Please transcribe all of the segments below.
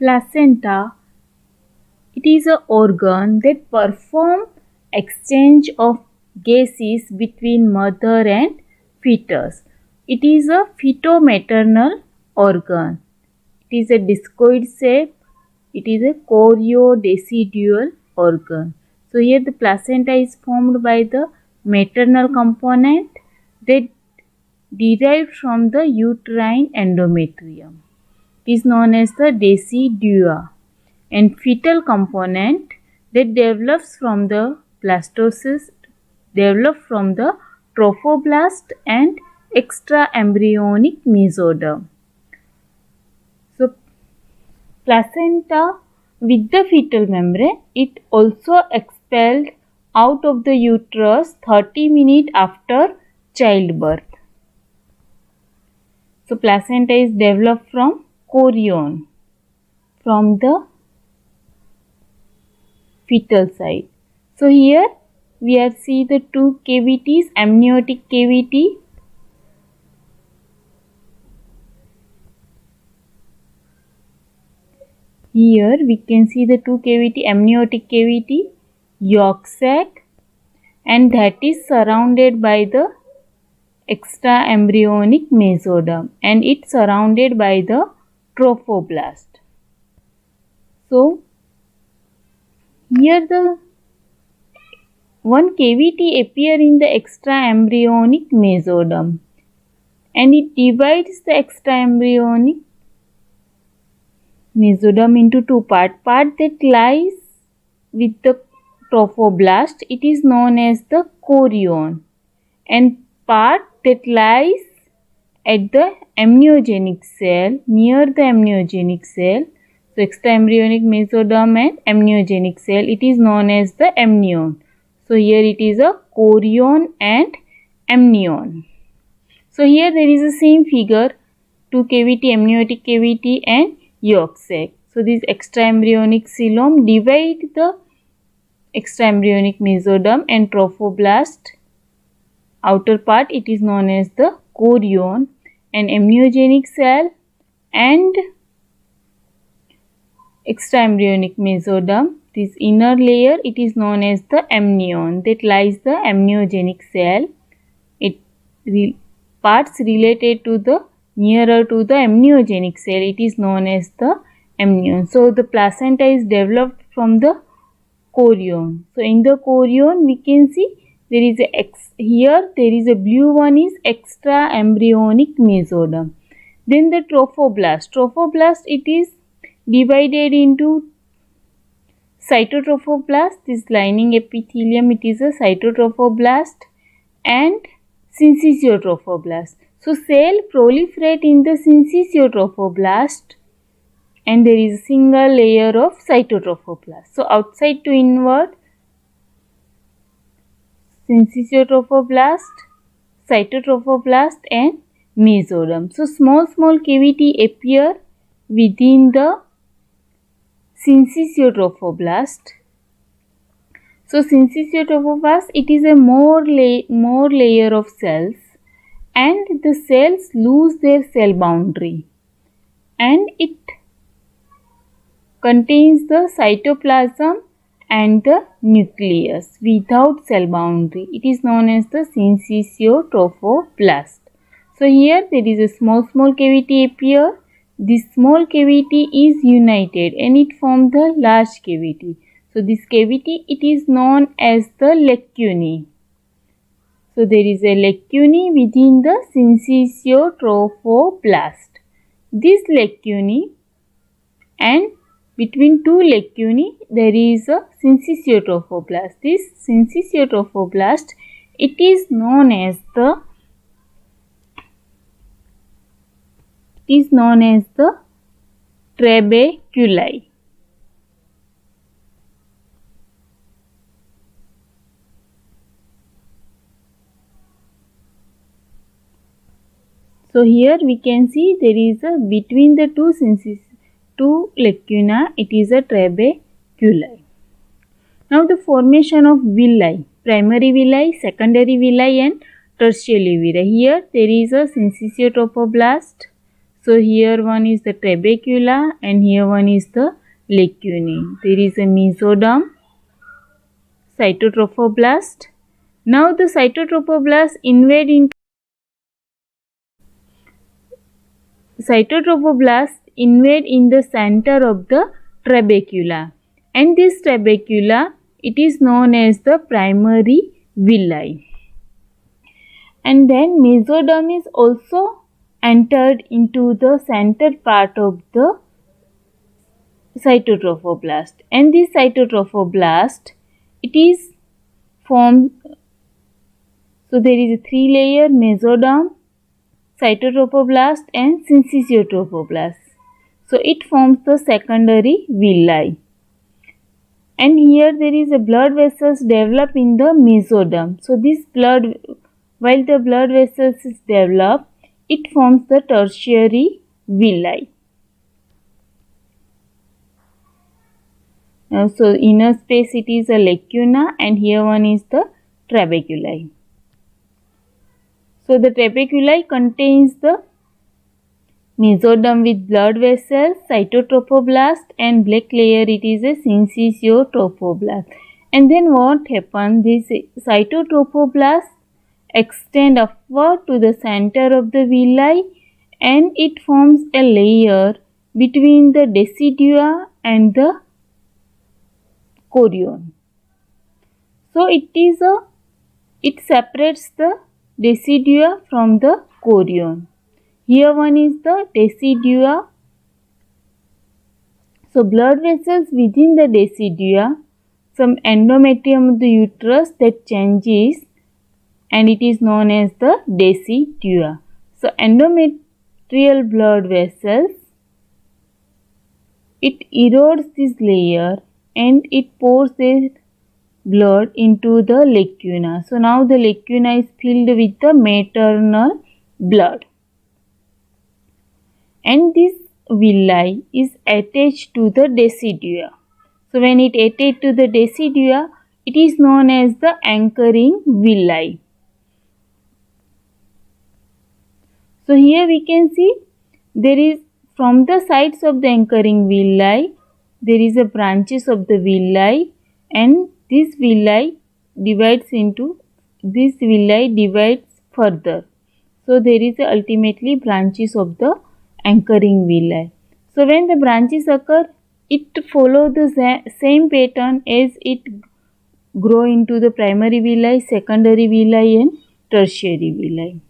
Placenta, it is an organ that performs exchange of gases between mother and fetus. It is a feto-maternal organ. It is a discoid shape. It is a choriodecidual organ. So here the placenta is formed by the maternal component that derived from the uterine endometrium. It is known as the decidua, and fetal component that develops from the blastocyst, developed from the trophoblast and extraembryonic mesoderm. So placenta with the fetal membrane, it also expelled out of the uterus 30 minutes after childbirth. So placenta is developed from chorion, from the fetal side. So here we are see the two cavities, amniotic cavity here we can see the two cavity, amniotic cavity, yolk sac, and that is surrounded by the extraembryonic mesoderm, and it's surrounded by the trophoblast. So here the one cavity appear in the extraembryonic mesoderm, and it divides the extraembryonic mesoderm into two parts. Part that lies with the trophoblast, it is known as the chorion, and part that lies at the amniogenic cell, near the amniogenic cell, so extraembryonic mesoderm and amniogenic cell, it is known as the amnion. So here it is a chorion and amnion. So here there is the same figure, two cavity, amniotic cavity and yolk sac. So this extraembryonic coelom divide the extraembryonic mesoderm and trophoblast. Outer part, it is known as the chorion, and amniogenic cell and extraembryonic mesoderm. This inner layer, it is known as the amnion, that lies the amniogenic cell. Parts related to the nearer to the amniogenic cell, it is known as the amnion. So the placenta is developed from the chorion. So in the chorion we can see there is a here there is a blue one is extraembryonic mesoderm. Then the trophoblast. Trophoblast, it is divided into cytotrophoblast, this lining epithelium, it is a cytotrophoblast, and syncytiotrophoblast. So cell proliferate in the syncytiotrophoblast, and there is a single layer of cytotrophoblast. So outside to inward, syncytiotrophoblast, cytotrophoblast and mesoderm. So small cavity appear within the syncytiotrophoblast. So syncytiotrophoblast, it is a more layer of cells, and the cells lose their cell boundary, and it contains the cytoplasm and the nucleus without cell boundary. It is known as the syncytiotrophoblast. So here there is a small cavity appear. This small cavity is united and it forms the large cavity. So this cavity, it is known as the lacunae. So there is a lacunae within the syncytiotrophoblast. This lacunae, and between two lacunae there is a syncytiotrophoblast. This syncytiotrophoblast, it is known as the trabeculi. So here we can see there is a between the two lacuna, it is a trabeculi. Now the formation of villi, primary villi, secondary villi and tertiary villi. Here there is a syncytiotrophoblast. So here one is the trabecula and here one is the lacunae. There is a mesoderm, cytotrophoblast. Now the cytotrophoblast invade in the center of the trabecula, and this trabecula, it is known as the primary villi. And then mesoderm is also entered into the center part of the cytotrophoblast, and this cytotrophoblast, it is formed. So there is a 3-layer mesoderm, cytotrophoblast and syncytiotrophoblast. So it forms the secondary villi. And here there is a blood vessels develop in the mesoderm. So this blood, while the blood vessels is developed, it forms the tertiary villi. Now, so inner space it is a lacuna and here one is the trabeculae. So the trabeculae contains the mesoderm with blood vessels, cytotrophoblast, and black layer it is a syncytiotrophoblast. And then what happens? This cytotrophoblast extend upward to the center of the villi and it forms a layer between the decidua and the chorion. So it separates the decidua from the chorion. Here one is the decidua. So blood vessels within the decidua, some endometrium of the uterus that changes and it is known as the decidua. So endometrial blood vessels, it erodes this layer and it pours the blood into the lacuna. So now the lacuna is filled with the maternal blood. And this villi is attached to the decidua. So when it attached to the decidua, it is known as the anchoring villi. So here we can see there is from the sides of the anchoring villi, there is a branches of the villi and this villi divides further. So there is ultimately branches of the anchoring villi. So when the branches occur, it follow the same pattern as it grow into the primary villi, secondary villi and tertiary villi.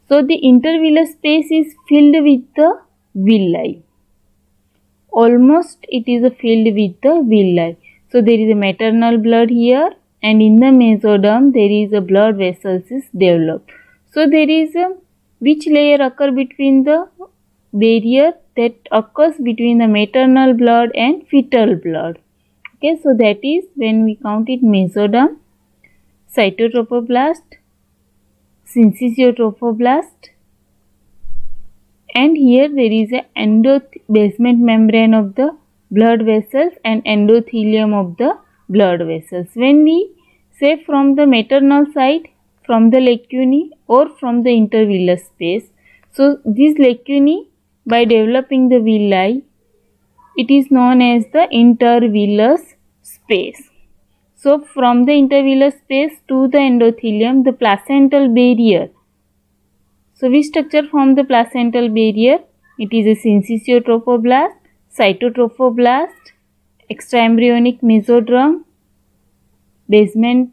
So the intervillous space is filled with the villi. Almost it is filled with the villi. So there is a maternal blood here and in the mesoderm there is a blood vessels is developed. So there is which layer occur between the barrier that occurs between the maternal blood and fetal blood. Okay, so that is when we count it mesoderm, cytotrophoblast, syncytiotrophoblast, and here there is a basement membrane of the blood vessels and endothelium of the blood vessels. When we say from the maternal side, from the lacunae or from the intervillous space, so these lacunae by developing the villi, it is known as the intervillous space. So from the intervillous space to the endothelium, the placental barrier. So which structure forms the placental barrier? It is a syncytiotrophoblast, cytotrophoblast, extraembryonic mesoderm, basement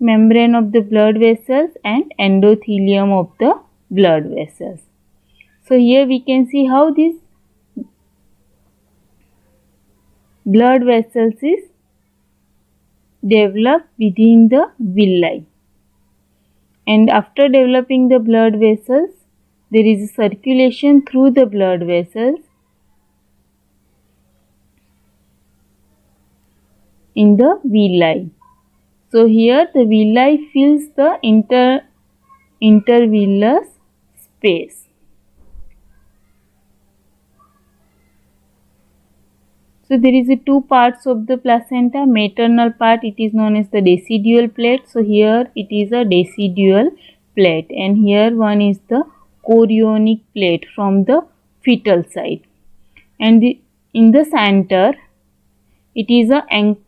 membrane of the blood vessels and endothelium of the blood vessels. So here we can see how this blood vessels is developed within the villi. And after developing the blood vessels, there is circulation through the blood vessels in the villi. So here the villi fills the intervillous space. So there is two parts of the placenta. Maternal part, it is known as the decidual plate. So here it is a decidual plate and here one is the chorionic plate from the fetal side, and in the center it is a anchoring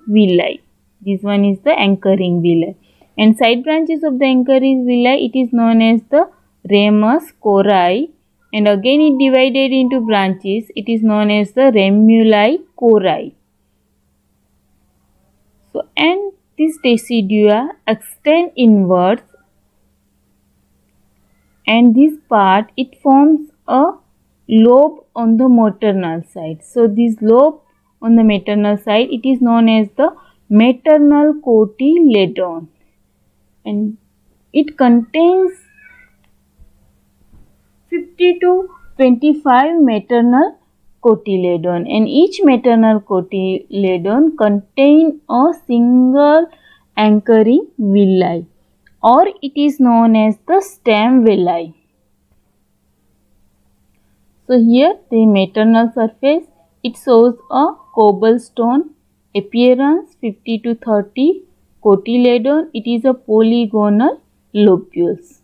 villi. This one is the anchoring villi, and side branches of the anchoring villi, it is known as the ramus cori, and again it divided into branches, it is known as the ramuli cori. So, and these decidua extend inwards, and this part it forms a lobe on the maternal side. So, this lobe on the maternal side, it is known as the maternal cotyledon, and it contains 50 to 25 maternal cotyledon, and each maternal cotyledon contain a single anchoring villi, or it is known as the stem villi. So here the maternal surface, it shows a cobblestone appearance, 50 to 30 cotyledon, it is a polygonal lobules.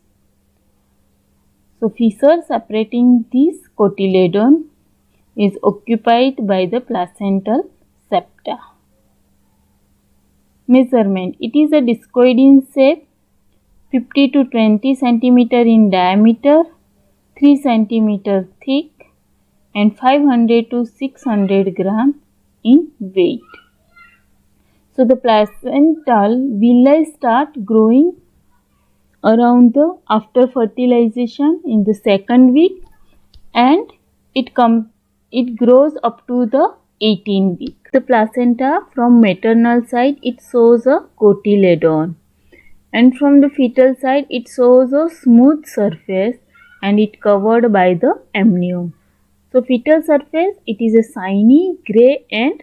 So fissure separating this cotyledon is occupied by the placental septa. Measurement, it is a discoid in shape, 50 to 20 cm in diameter, 3 cm thick, and 500 to 600 gram in weight. So the placental villi start growing around the after fertilization in the second week, and it grows up to the 18 week. The placenta from maternal side, it shows a cotyledon, and from the fetal side it shows a smooth surface and it covered by the amnion. So fetal surface, it is a shiny grey and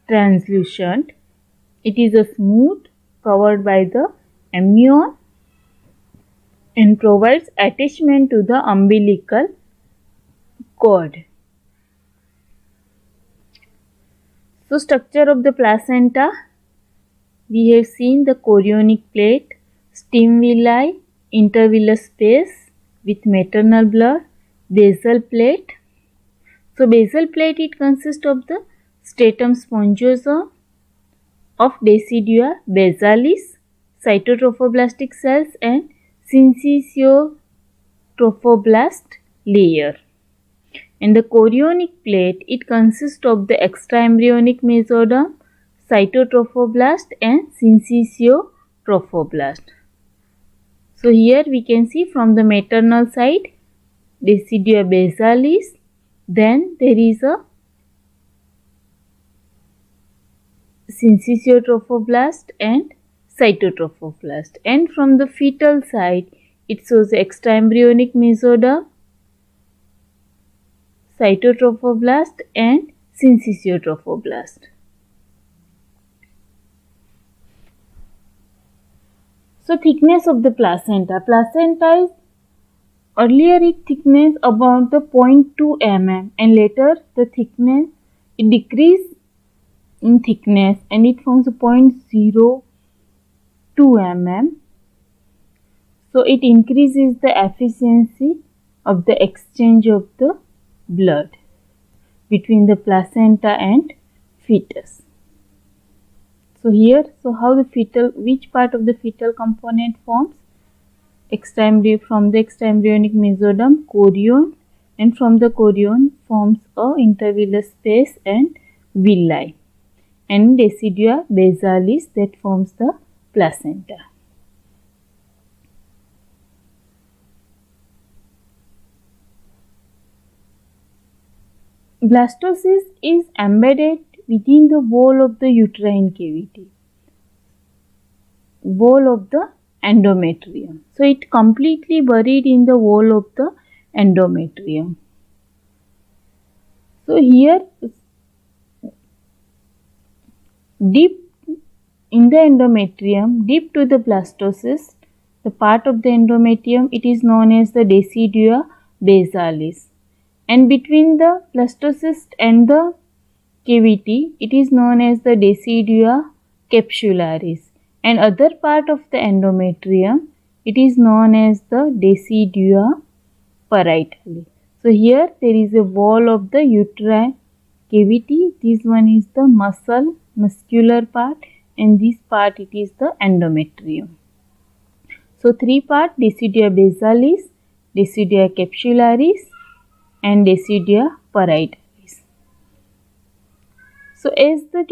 translucent. It is a smooth covered by the amnion and provides attachment to the umbilical cord. So structure of the placenta, we have seen the chorionic plate, stem villi, intervillous space with maternal blood, basal plate. So basal plate, it consists of the stratum spongiosum of Decidua basalis, cytotrophoblastic cells, and syncytiotrophoblast layer. And the chorionic plate, it consists of the extraembryonic mesoderm, cytotrophoblast, and syncytiotrophoblast. So here we can see from the maternal side, Decidua basalis, then there is a syncytiotrophoblast and cytotrophoblast, and from the fetal side it shows the extraembryonic mesoderm, cytotrophoblast, and syncytiotrophoblast. So thickness of the placenta. Placenta is earlier its thickness about the 0.2 mm, and later the thickness it decreased in thickness and it forms a 0.02 mm. So it increases the efficiency of the exchange of the blood between the placenta and fetus. So here, how the which part of the fetal component forms? From the extraembryonic mesoderm, chorion, and from the chorion forms a intervillous space and villi, and Decidua basalis that forms the placenta. Blastocyst is embedded within the wall of the uterine cavity, wall of the endometrium. So it completely buried in the wall of the endometrium. So here, deep in the endometrium, deep to the blastocyst, the part of the endometrium, it is known as the Decidua basalis, and between the blastocyst and the cavity, it is known as the Decidua capsularis, and other part of the endometrium, it is known as the decidua parietale. So here there is a wall of the uterine cavity. This one is the muscular part, and this part it is the endometrium. So three part: decidua basalis, decidua capsularis, and decidua parietalis. So as the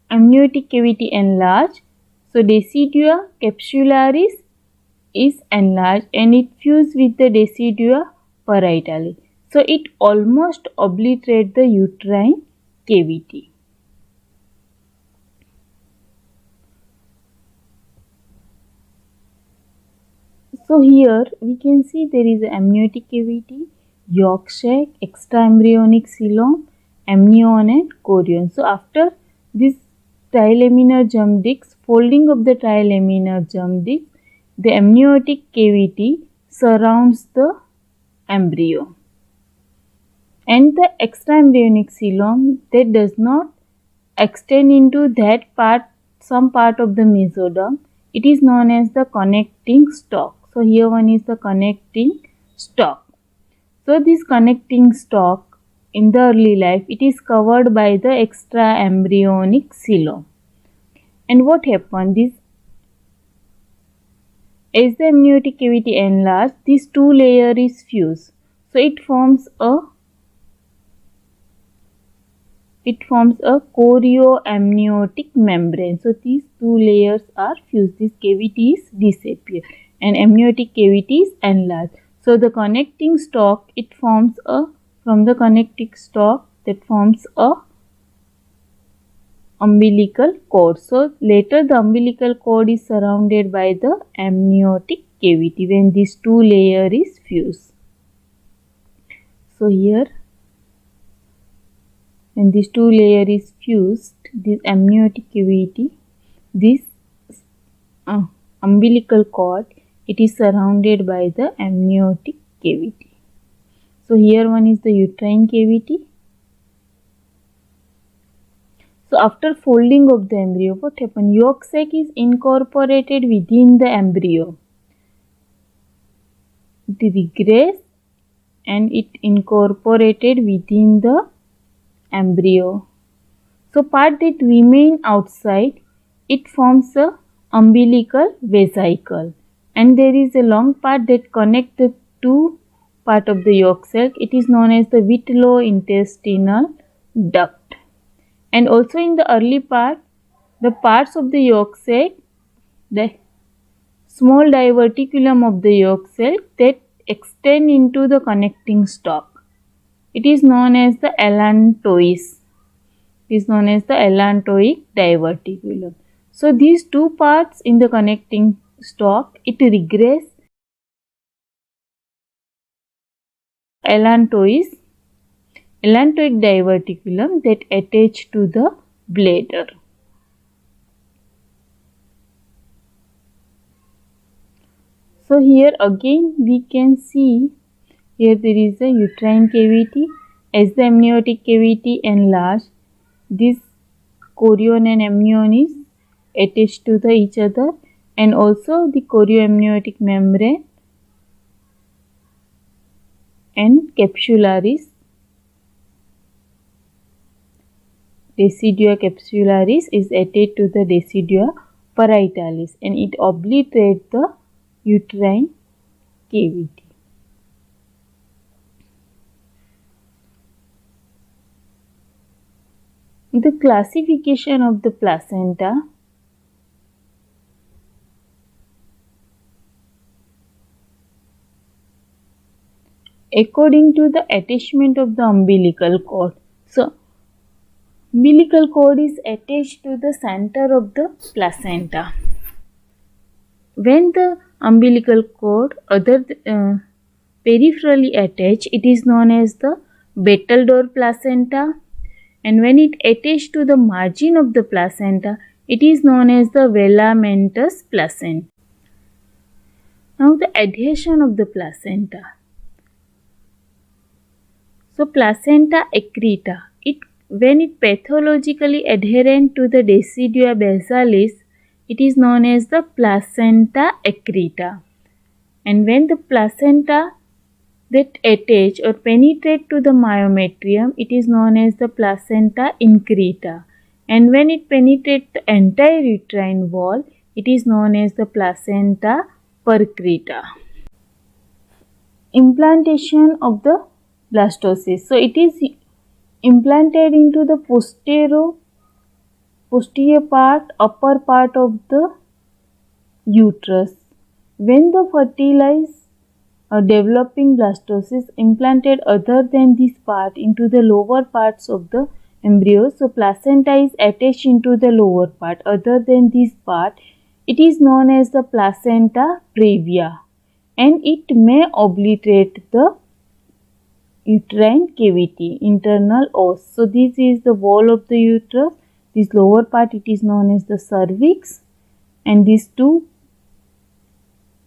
amniotic cavity enlarge, so decidua capsularis is enlarged and it fuses with the decidua parietale. So it almost obliterates the uterine cavity. So here we can see there is an amniotic cavity, yolk sac, extraembryonic coelom, amnion and chorion. So after this trilaminar germ disc, folding of the trilaminar germ disc, the amniotic cavity surrounds the embryo. And the extraembryonic coelom that does not extend into that part, some part of the mesoderm, it is known as the connecting stalk. So here one is the connecting stalk. So this connecting stalk in the early life, it is covered by the extraembryonic coelom. And what happened? As the amniotic cavity enlarges, this two layer is fused. So it forms a chorioamniotic membrane. So these two layers are fused. This cavity is disappear and amniotic cavity is enlarged. So the connecting stalk, it forms from the connecting stalk that forms a umbilical cord. So later the umbilical cord is surrounded by the amniotic cavity when these two layer is fused. So here when this two layer is fused, this amniotic cavity, this umbilical cord, it is surrounded by the amniotic cavity. So here one is the uterine cavity. So after folding of the embryo, what happens? Yolk sac is incorporated within the embryo. It regress and it incorporated within the embryo. So part that remain outside, it forms a umbilical vesicle, and there is a long part that connects the two part of the yolk sac. It is known as the vitreointestinal duct. And also in the early part, the parts of the yolk sac, the small diverticulum of the yolk sac that extend into the connecting stalk, it is known as the allantois. It is known as the allantoic diverticulum. So these two parts in the connecting stalk, it regress allantoic diverticulum that attach to the bladder. So here again we can see, here there is a uterine cavity. As the amniotic cavity enlarges, this chorion and amnion is attached to each other, and also the chorioamniotic membrane and capsularis, decidua capsularis is attached to the decidua parietalis, and it obliterates the uterine cavity. The classification of the placenta. According to the attachment of the umbilical cord. So, umbilical cord is attached to the center of the placenta. When the umbilical cord peripherally attached, it is known as the Battledore placenta, and when it attached to the margin of the placenta, it is known as the velamentous placenta. Now the adhesion of the placenta. So placenta accreta, it when it pathologically adherent to the decidua basalis, it is known as the placenta accreta. And when the placenta that attach or penetrate to the myometrium, it is known as the placenta increta. And when it penetrates the entire uterine wall, it is known as the placenta percreta. Implantation of the blastocyst. So it is implanted into the posterior part, upper part of the uterus. When the fertilized or developing blastocyst implanted other than this part into the lower parts of the embryo, so placenta is attached into the lower part other than this part, it is known as the placenta previa, and it may obliterate the uterine cavity, internal os. So this is the wall of the uterus. This lower part, it is known as the cervix, and these two,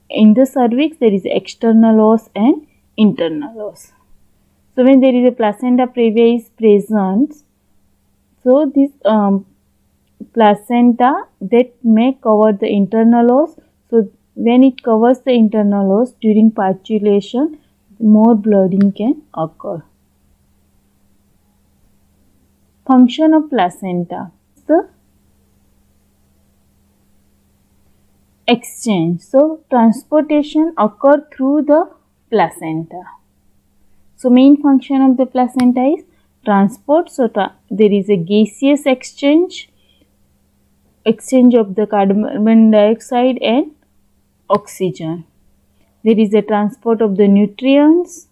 in the cervix there is external os and internal os. So when there is a placenta previa is present, so this placenta that may cover the internal os. So when it covers the internal os during parturition, more blooding can occur. Function of placenta. The exchange. So transportation occur through the placenta. So main function of the placenta is transport. So there is a gaseous exchange of the carbon dioxide and oxygen. There is a transport of the nutrients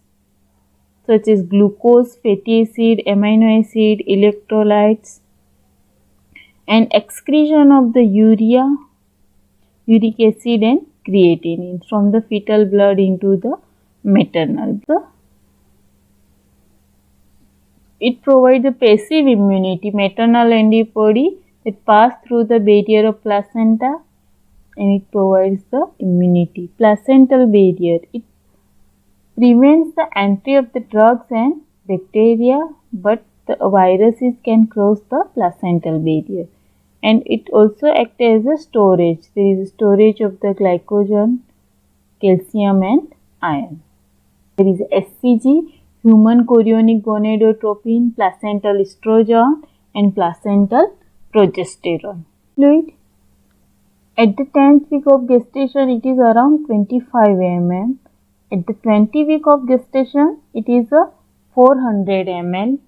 such as glucose, fatty acid, amino acid, electrolytes, and excretion of the urea, uric acid and creatinine from the fetal blood into the maternal. It provides a passive immunity, maternal antibody that pass through the barrier of placenta, and it provides the immunity. Placental barrier, it prevents the entry of the drugs and bacteria, but the viruses can cross the placental barrier. And it also acts as a storage. There is a storage of the glycogen, calcium and iron. There is HCG, human chorionic gonadotropin, placental estrogen and placental progesterone. Fluid. At the 10th week of gestation, it is around 25 ml. At the 20th week of gestation, it is a 400 ml.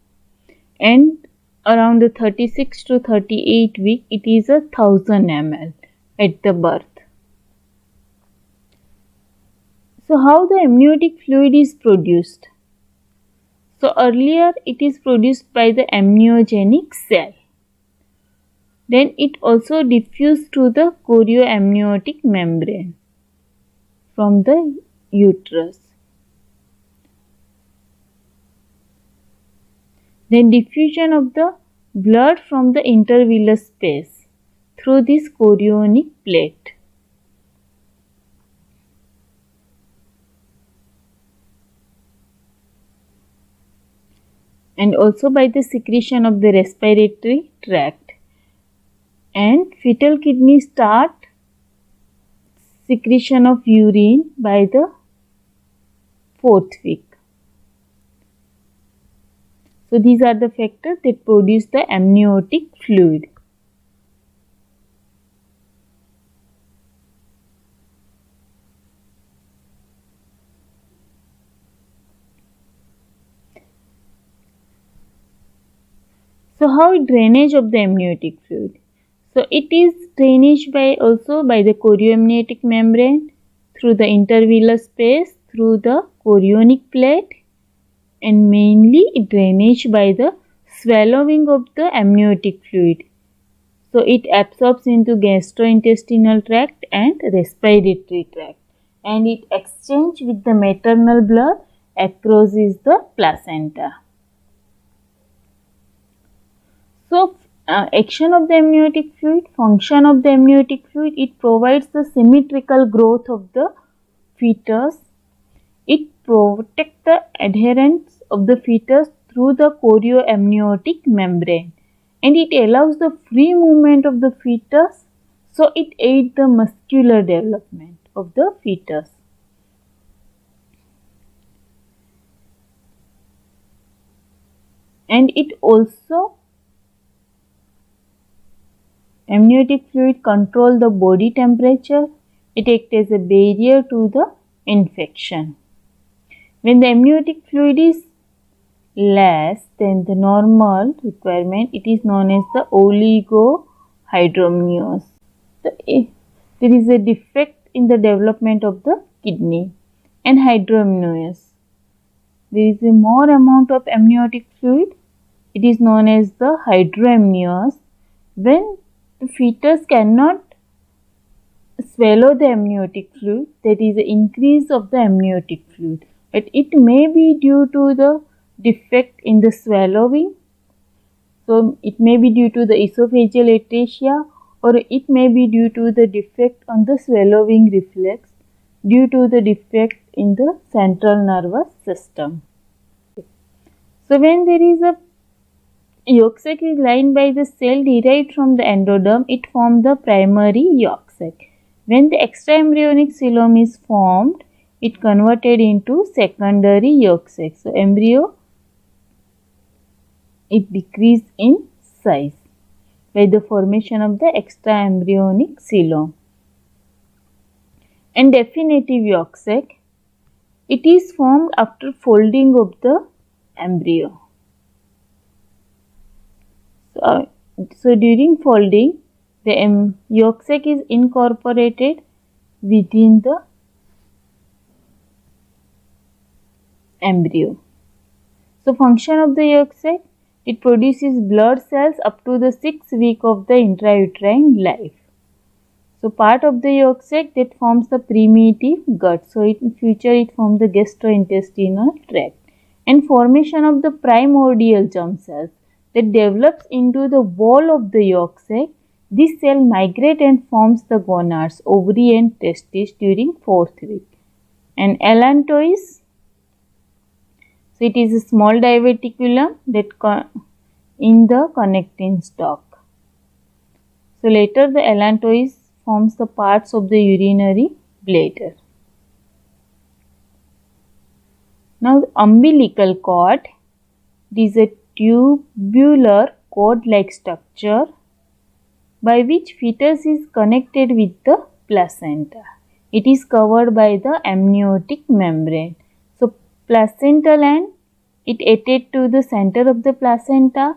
And around the 36 to 38 week, it is a 1000 ml at the birth. So how the amniotic fluid is produced? So earlier it is produced by the amniogenic cell. Then it also diffused to the chorioamniotic membrane from the uterus. Then diffusion of the blood from the intervillous space through this chorionic plate. And also by the secretion of the respiratory tract. And fetal kidney start secretion of urine by the 4th week. So these are the factors that produce the amniotic fluid. So how drainage of the amniotic fluid? So it is drainage by the chorioamniotic membrane, through the intervillous space, through the chorionic plate, and mainly drainage by the swallowing of the amniotic fluid. So it absorbs into gastrointestinal tract and respiratory tract, and it exchanges with the maternal blood across the placenta. So action of the amniotic fluid, function of the amniotic fluid, it provides the symmetrical growth of the fetus. It protects the adherence of the fetus through the chorioamniotic membrane, and it allows the free movement of the fetus, so it aids the muscular development of the fetus. And it also, amniotic fluid control the body temperature. It acts as a barrier to the infection. When the amniotic fluid is less than the normal requirement, it is known as the oligohydramnios. So, there is a defect in the development of the kidney. And hydramnios, there is a more amount of amniotic fluid. It is known as the hydramnios. When the fetus cannot swallow the amniotic fluid, there is an increase of the amniotic fluid, but it may be due to the defect in the swallowing. So it may be due to the esophageal atresia, or it may be due to the defect on the swallowing reflex due to the defect in the central nervous system. So when there is a yolk sac is lined by the cell derived from the endoderm, it forms the primary yolk sac. When the extraembryonic coelom is formed, it converted into secondary yolk sac. So embryo, it decreased in size by the formation of the extraembryonic coelom. And definitive yolk sac, it is formed after folding of the embryo. So during folding, the yolk sac is incorporated within the embryo. So function of the yolk sac, it produces blood cells up to the 6th week of the intrauterine life. So part of the yolk sac that forms the primitive gut. So in future it forms the gastrointestinal tract. And formation of the primordial germ cells that develops into the wall of the yolk sac. This cell migrate and forms the gonads, ovary and testes during 4th week. And allantois, so it is a small diverticulum that in the connecting stalk. So later the allantois forms the parts of the urinary bladder. Now the umbilical cord, it is a tubular cord-like structure by which fetus is connected with the placenta. It is covered by the amniotic membrane. So placental end, it attached to the center of the placenta,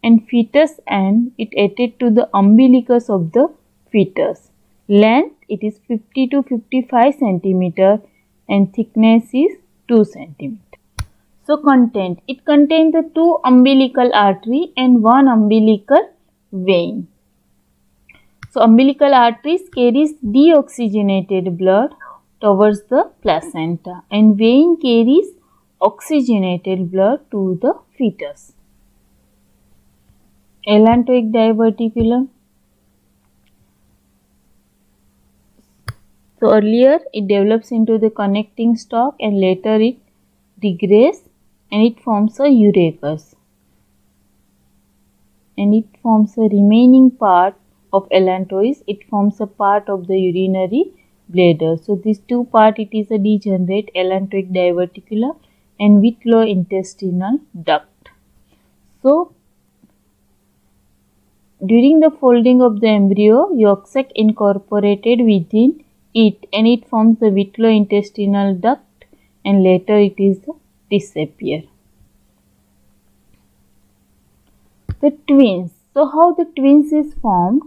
and fetus end, it attached to the umbilicus of the fetus. Length, it is 50 to 55 cm and thickness is 2 cm. So content, it contains the 2 umbilical artery and 1 umbilical vein. So umbilical arteries carries deoxygenated blood towards the placenta, and vein carries oxygenated blood to the fetus. Allantoic diverticulum. So earlier it develops into the connecting stalk and later it degrades and it forms a urachus. And it forms a remaining part of allantois. It forms a part of the urinary bladder. So these two parts, it is a degenerate allantoic diverticulum and vitreointestinal duct. So during the folding of the embryo, yolk sac incorporated within it and it forms the vitreointestinal duct and later it is disappear. The twins. So how the twins is formed?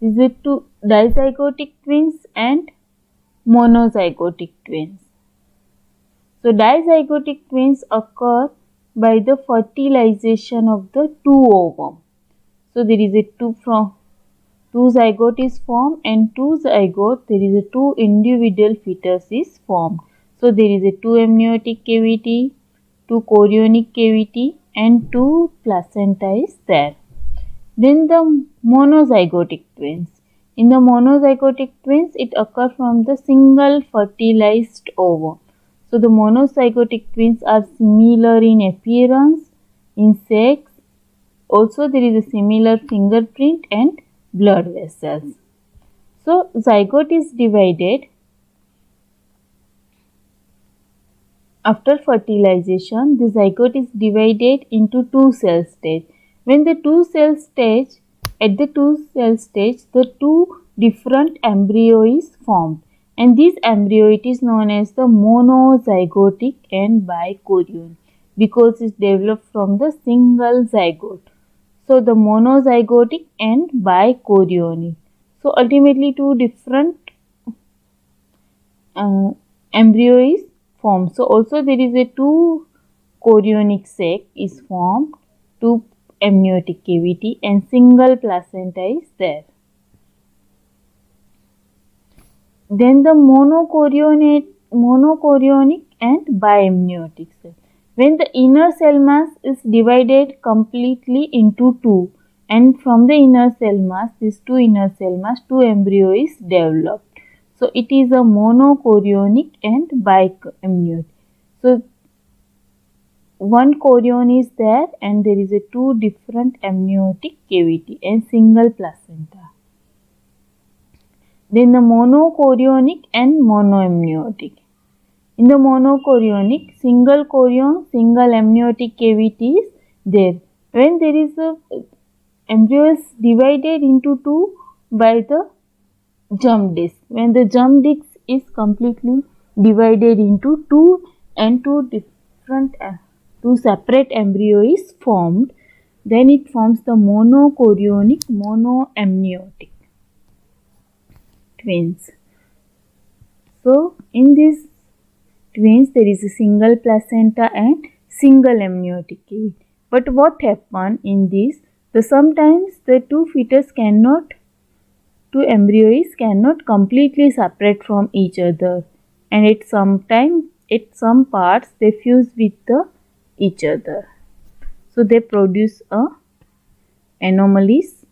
Is it two dizygotic twins and monozygotic twins. So dizygotic twins occur by the fertilization of the two ovum. So there is a two zygote is formed and two zygote, there is a two individual fetus is formed. So there is a two amniotic cavity, two chorionic cavity and two placenta is there. Then the monozygotic twins. In the monozygotic twins, it occurs from the single fertilized ovum. So the monozygotic twins are similar in appearance insects. Also, there is a similar fingerprint and blood vessels. So, zygote is divided after fertilization. The zygote is divided into two cell stage. When the two cell stage, at the two cell stage, the two different embryo is formed, and this embryo it is known as the monozygotic and bichorionic because it developed from the single zygote. So the monozygotic and bichorionic. So ultimately two different embryo is formed. So also there is a two chorionic sac is formed, two amniotic cavity and single placenta is there. Then the monochorionic and biamniotic cell. When the inner cell mass is divided completely into two, and from the inner cell mass, these two inner cell mass, two embryo is developed. So it is a monochorionic and biamniotic. So one chorion is there and there is a two different amniotic cavity and single placenta. Then the monochorionic and monoamniotic. In the monochorionic, single chorion, single amniotic cavity is there. When there is a embryo is divided into two by the germ disc. When the germ disc is completely divided into two and two separate embryo is formed, then it forms the monochorionic, monoamniotic twins. So in these twins there is a single placenta and single amniotic cavity. But what happens in this? Sometimes the two embryos cannot completely separate from each other, and at some parts they fuse with each other. So they produce anomalies.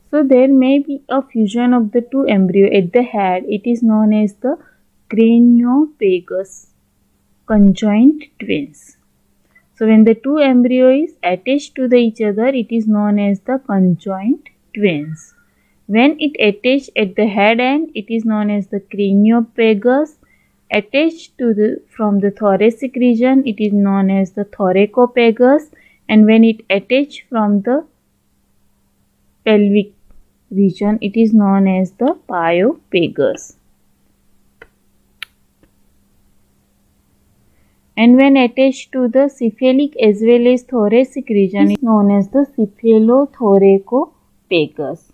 So there may be a fusion of the two embryo at the head. It is known as the craniophagus conjoined twins. So when the two embryo is attached to each other, it is known as the conjoined twins. When it attached at the head end, it is known as the craniophagus. Attached to from the thoracic region, it is known as the thoracophagus, and when it attached from the pelvic region, it is known as the pyophagus. And when attached to the cephalic as well as thoracic region, it is known as the cephalothoracopagus.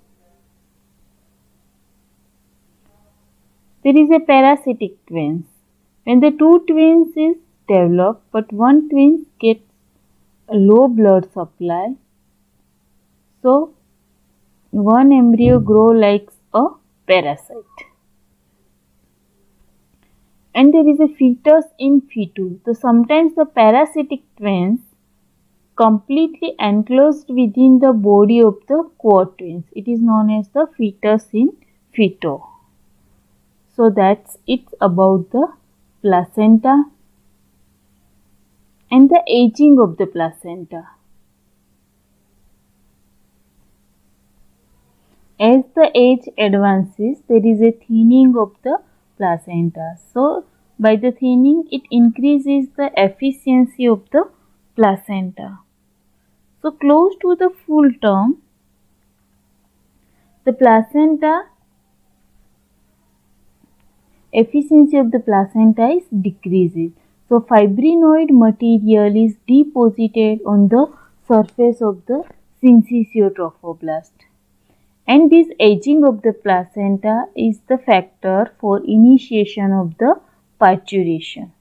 There is a parasitic twins. When the two twins is developed, but one twin gets a low blood supply, so one embryo grow like a parasite. And there is a fetus in fetu. So sometimes the parasitic twins completely enclosed within the body of the quad twins. It is known as the fetus in fetu. So that's it about the placenta and the aging of the placenta. As the age advances, there is a thinning of the placenta. So by the thinning, it increases the efficiency of the placenta. So close to the full term, the placenta efficiency of the placenta is decreases. So fibrinoid material is deposited on the surface of the syncytiotrophoblast. And this aging of the placenta is the factor for initiation of the parturition.